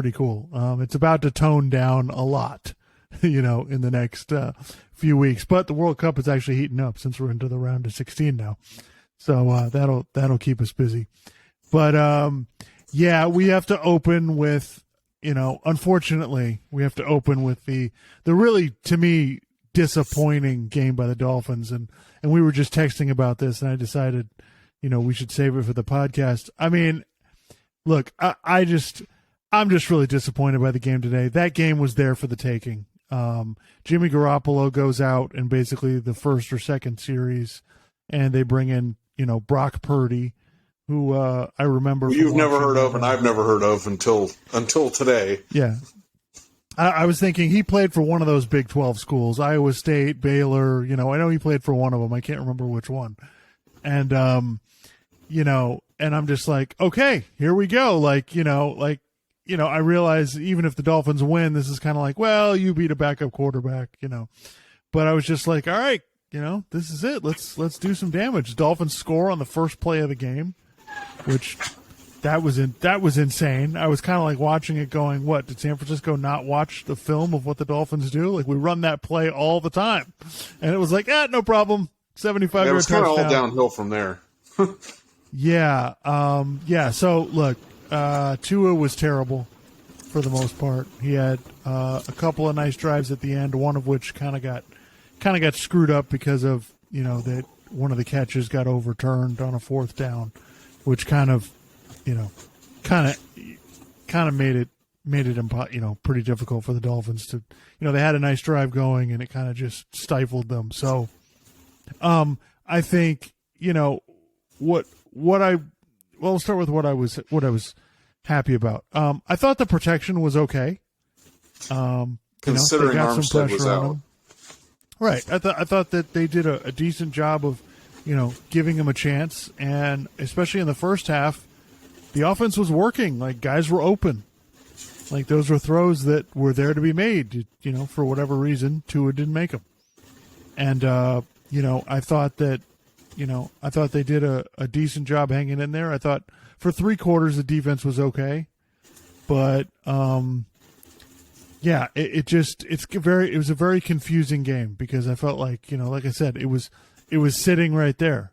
pretty cool. It's about to tone down a lot, in the next few weeks. But the World Cup is actually heating up since we're into the round of 16 now, so that'll keep us busy. But we have to open with, unfortunately, we have to open with the really, to me, disappointing game by the Dolphins, and we were just texting about this, and I decided, we should save it for the podcast. I mean, look, I'm just really disappointed by the game today. That game was there for the taking. Jimmy Garoppolo goes out in basically the first or second series, and they bring in, Brock Purdy, who I remember. You've never heard of, and I've never heard of until today. Yeah. I was thinking he played for one of those Big 12 schools, Iowa State, Baylor. I know he played for one of them. I can't remember which one. And, and I'm just like, okay, here we go. I realize even if the Dolphins win, this is kind of like, well, you beat a backup quarterback, But I was just like, all right, this is it. Let's do some damage. Dolphins score on the first play of the game, which that was insane. I was kind of like watching it going, what, did San Francisco not watch the film of what the Dolphins do? Like, we run that play all the time. And it was like, no problem. 75-yard touchdown. It was kind of all downhill from there. Yeah. So, look, Tua was terrible for the most part. He had a couple of nice drives at the end, one of which kind of got screwed up because of, that one of the catches got overturned on a fourth down, which kind of made it pretty difficult for the Dolphins to, they had a nice drive going and it kind of just stifled them. So, I think, we'll start with what I was happy about. I thought the protection was okay. Considering Armstead was out. Right. I thought that they did a decent job of, giving him a chance, and especially in the first half, the offense was working. Like, guys were open. Like, those were throws that were there to be made. For whatever reason, Tua didn't make them. And I thought that, they did a decent job hanging in there. I thought for 3 quarters the defense was okay, but it was a very confusing game because I felt like, like I said, it was sitting right there.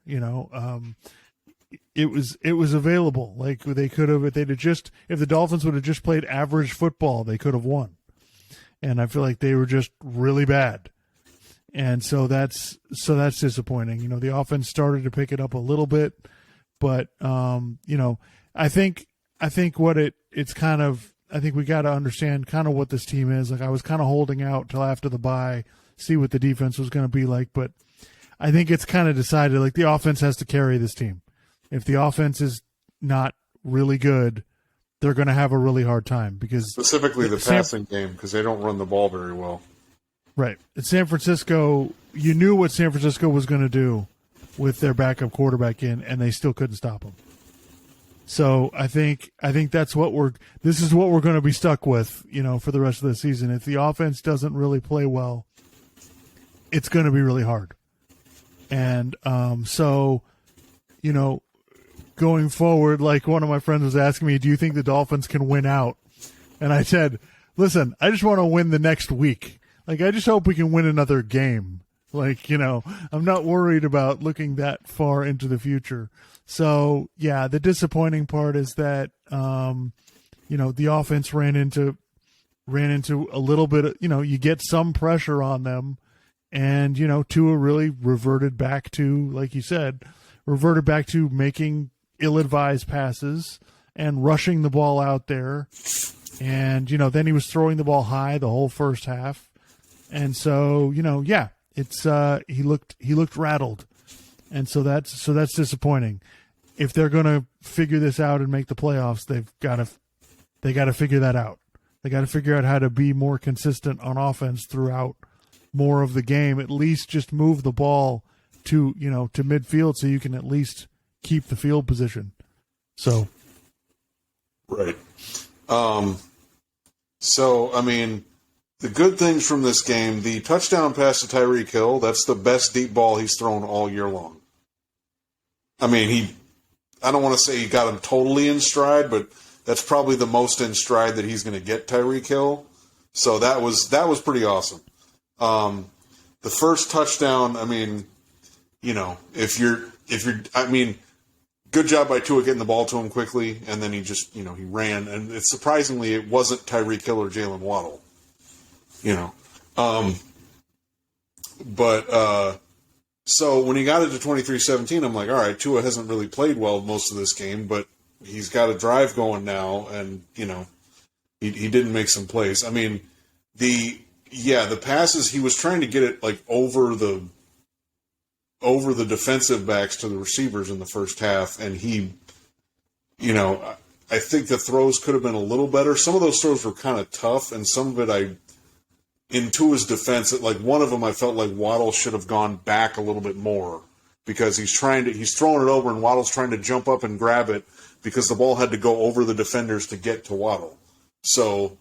It was available. Like, they could have, if the Dolphins would have just played average football, they could have won. And I feel like they were just really bad. And so that's disappointing. The offense started to pick it up a little bit, but I think we got to understand kind of what this team is. Like, I was kind of holding out till after the bye, see what the defense was going to be like, but I think it's kind of decided, like, the offense has to carry this team. If the offense is not really good, they're going to have a really hard time because specifically the passing game, because they don't run the ball very well. Right. At San Francisco, you knew what San Francisco was going to do with their backup quarterback in, and they still couldn't stop him. So I think this is what we're going to be stuck with, for the rest of the season. If the offense doesn't really play well, it's going to be really hard. And going forward, like one of my friends was asking me, do you think the Dolphins can win out? And I said, listen, I just want to win the next week. Like, I just hope we can win another game. Like, I'm not worried about looking that far into the future. So, yeah, the disappointing part is that, the offense ran into a little bit of, you get some pressure on them. And, Tua really reverted back to, like you said, making ill-advised passes and rushing the ball out there. And, then he was throwing the ball high the whole first half. And so, it's he looked rattled. And so that's disappointing. If they're going to figure this out and make the playoffs, they got to figure that out. They got to figure out how to be more consistent on offense throughout more of the game. At least just move the ball to midfield so you can at least keep the field position. So, right. So, I mean, the good things from this game, the touchdown pass to Tyreek Hill, that's the best deep ball he's thrown all year long. I mean, I don't want to say he got him totally in stride, but that's probably the most in stride that he's going to get Tyreek Hill. So that was pretty awesome. The first touchdown, I mean, if you're, I mean, good job by Tua getting the ball to him quickly, and then he just, he ran, and it's surprisingly it wasn't Tyreek Hill or Jalen Waddle, But so when he got it to 23-17, I'm like, all right, Tua hasn't really played well most of this game, but he's got a drive going now, and he didn't make some plays. I mean, the passes, he was trying to get it like over the defensive backs to the receivers in the first half, and he, I think the throws could have been a little better. Some of those throws were kind of tough, and some of it in Tua's defense, like one of them, I felt like Waddle should have gone back a little bit more because he's throwing it over, and Waddle's trying to jump up and grab it because the ball had to go over the defenders to get to Waddle. So,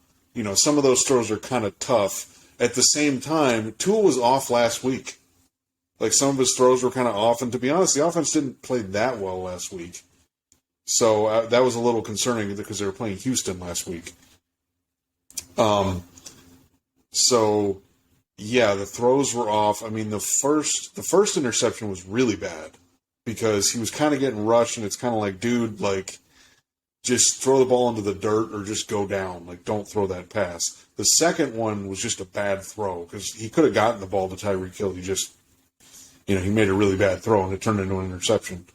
some of those throws are kind of tough. At the same time, Tua was off last week. Like, some of his throws were kind of off, and to be honest, the offense didn't play that well last week. So that was a little concerning because they were playing Houston last week. So, yeah, the throws were off. I mean, the first interception was really bad because he was kind of getting rushed, and it's kind of like, dude, like, just throw the ball into the dirt or just go down. Like, don't throw that pass. The second one was just a bad throw because he could have gotten the ball to Tyreek Hill. He just, he made a really bad throw, and it turned into an interception.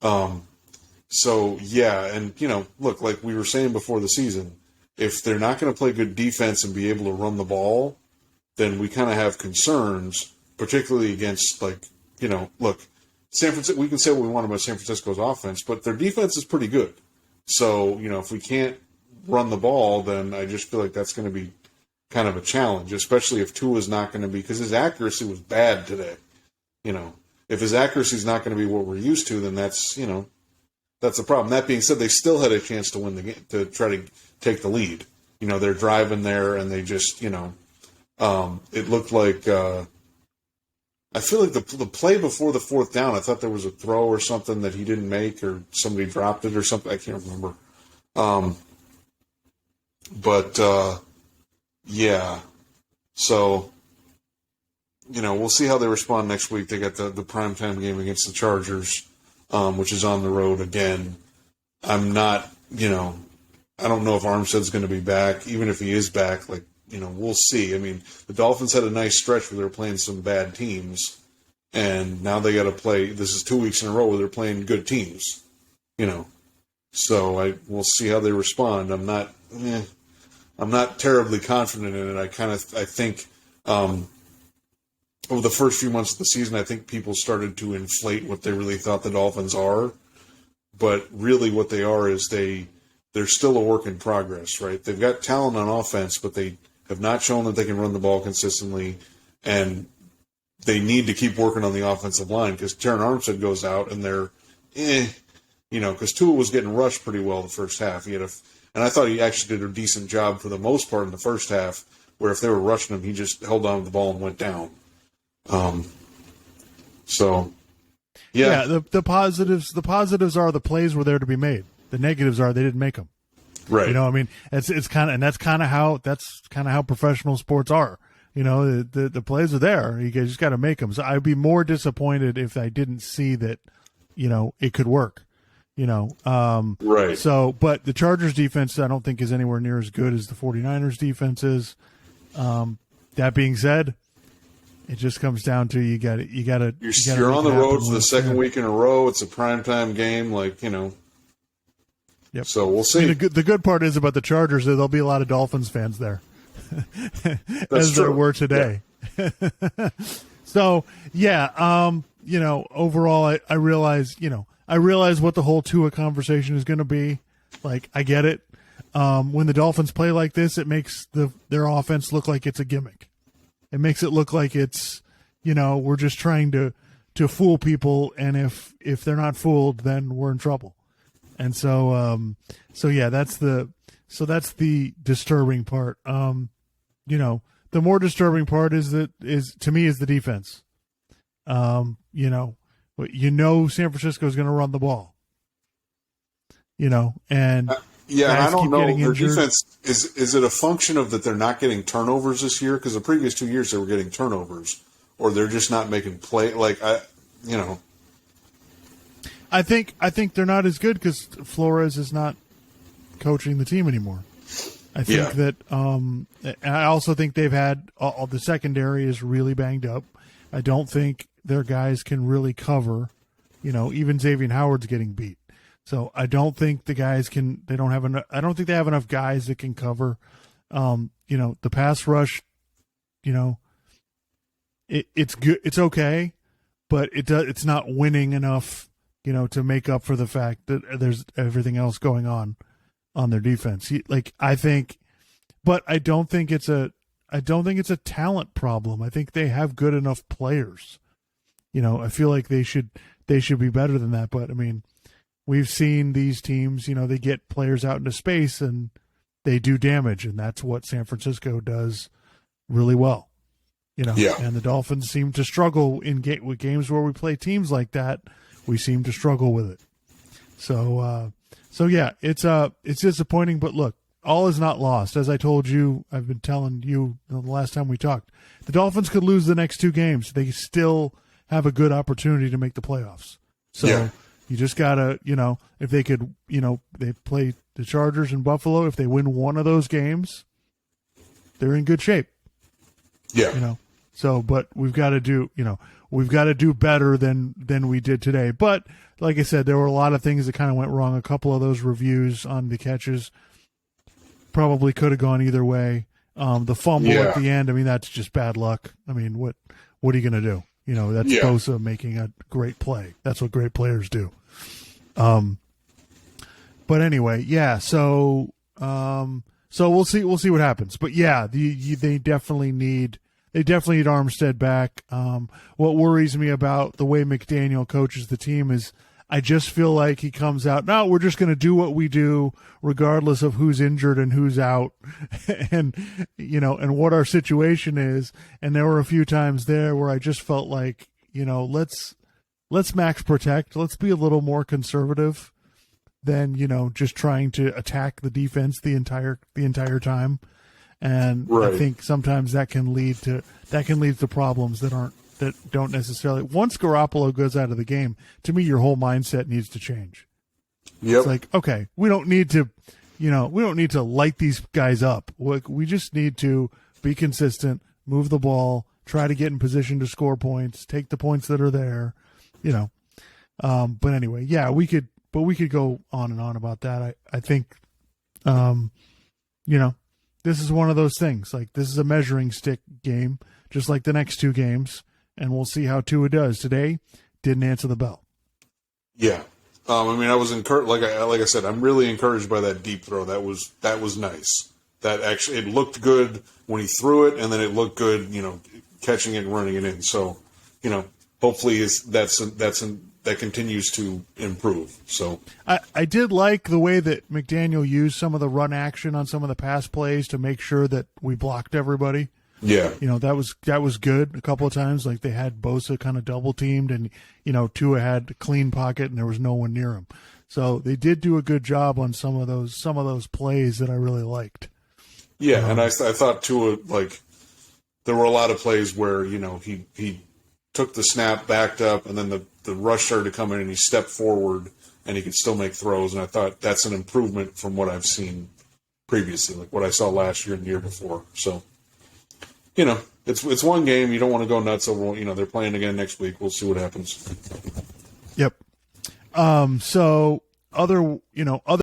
So, yeah, and, look, like we were saying before the season, if they're not going to play good defense and be able to run the ball, then we kind of have concerns, particularly against, like, look, San Francisco. We can say what we want about San Francisco's offense, but their defense is pretty good. So, if we can't run the ball, then I just feel like that's going to be kind of a challenge, especially if Tua's not going to be, because his accuracy was bad today. If his accuracy is not going to be what we're used to, then that's, that's a problem. That being said, they still had a chance to win the game, to try to take the lead. They're driving there, and they just, it looked like, I feel like the play before the fourth down, I thought there was a throw or something that he didn't make, or somebody dropped it or something. I can't remember. Yeah. So, we'll see how they respond next week. They got the primetime game against the Chargers, which is on the road again. I'm not, I don't know if Armstead's going to be back. Even if he is back, like, we'll see. I mean, the Dolphins had a nice stretch where they were playing some bad teams, and now they got to play. This is 2 weeks in a row where they're playing good teams, So we'll see how they respond. I'm not terribly confident in it. I think over the first few months of the season, I think people started to inflate what they really thought the Dolphins are, but really what they are is they're still a work in progress, right? They've got talent on offense, but they have not shown that they can run the ball consistently, and they need to keep working on the offensive line because Terron Armstead goes out and they're, because Tua was getting rushed pretty well the first half. And I thought he actually did a decent job for the most part in the first half, where if they were rushing him, he just held on to the ball and went down. So, yeah. The positives are the plays were there to be made. The negatives are they didn't make them. Right. I mean, it's kind of, and that's kind of how professional sports are. The plays are there. You just got to make them. So I'd be more disappointed if I didn't see that, it could work. Right. So, but the Chargers defense, I don't think is anywhere near as good as the 49ers defense is. That being said, it just comes down to you got to. You're on the road for the second week in a row. It's a primetime game, Yep. So we'll see. The good part is about the Chargers, there'll be a lot of Dolphins fans there, as true. there were today. Yeah. So yeah, overall, I realize, what the whole Tua conversation is going to be. Like, I get it. When the Dolphins play like this, it makes their offense look like it's a gimmick. It makes it look like it's, we're just trying to fool people, and if they're not fooled, then we're in trouble. And so yeah, that's the disturbing part. The more disturbing part is to me the defense. San Francisco is going to run the ball. And Yeah, and I Guys don't keep know. getting Their injured. defense is it a function of that they're not getting turnovers this year? Because the previous 2 years they were getting turnovers, or they're just not making play. Like you know, I think they're not as good because Flores is not coaching the team anymore. I think that and I also think they've had all the secondary is really banged up. I don't think their guys can really cover. You know, even Xavier Howard's getting beat. So I don't think the guys can. They don't have enough. I don't think they have enough guys that can cover. You know, the pass rush. You know, it's good. It's okay, but it's not winning enough. You know, to make up for the fact that there's everything else going on their defense. Like I think, but I don't think it's a talent problem. I think they have good enough players. You know, I feel like they should be better than that. But I mean, we've seen these teams. You know, they get players out into space and they do damage, and that's what San Francisco does really well. You know, and the Dolphins seem to struggle with games where we play teams like that. We seem to struggle with it. So yeah, it's disappointing. But look, all is not lost. As I told you, I've been telling you the last time we talked, the Dolphins could lose the next 2 games. They still have a good opportunity to make the playoffs. So you just gotta, you know, if they could, you know, they play the Chargers and Buffalo. If they win one of those games, they're in good shape. Yeah. You know. So, but we've got to do, you know, we've got to do better than we did today. But like I said, there were a lot of things that kind of went wrong. A couple of those reviews on the catches probably could have gone either way. The fumble at the end, I mean, that's just bad luck. I mean, what are you going to do? You know, that's Bosa making a great play. That's what great players do. But anyway, yeah. So we'll see what happens. But yeah, they definitely need Armstead back. What worries me about the way McDaniel coaches the team is I just feel like he comes out, no, we're just going to do what we do regardless of who's injured and who's out and, you know, and what our situation is. And there were a few times there where I just felt like, you know, let's max protect. Let's be a little more conservative than, you know, just trying to attack the defense the entire time. And I think sometimes that can lead to problems that don't necessarily. Once Garoppolo goes out of the game, to me, your whole mindset needs to change. Yep. It's like, okay, we don't need to light these guys up. We just need to be consistent, move the ball, try to get in position to score points, take the points that are there, you know. But anyway, yeah, we could go on and on about that. I think, you know, this is one of those things. Like, this is a measuring stick game, just like the next 2 games, and we'll see how Tua does. Today, didn't answer the bell. Yeah. I mean, I was encouraged. Like I said, I'm really encouraged by that deep throw. That was nice. That actually, it looked good when he threw it, and then it looked good, you know, catching it and running it in. So, you know, hopefully that continues to improve. So I did like the way that McDaniel used some of the run action on some of the pass plays to make sure that we blocked everybody. Yeah. You know, that was good a couple of times. Like, they had Bosa kind of double teamed and, you know, Tua had a clean pocket and there was no one near him. So they did do a good job on some of those plays that I really liked. Yeah. And I thought Tua, like, there were a lot of plays where, you know, he took the snap, backed up, and then the rush started to come in and he stepped forward and he could still make throws. And I thought that's an improvement from what I've seen previously, like what I saw last year and the year before. So, you know, it's one game. You don't want to go nuts over, you know, they're playing again next week. We'll see what happens. Yep. So other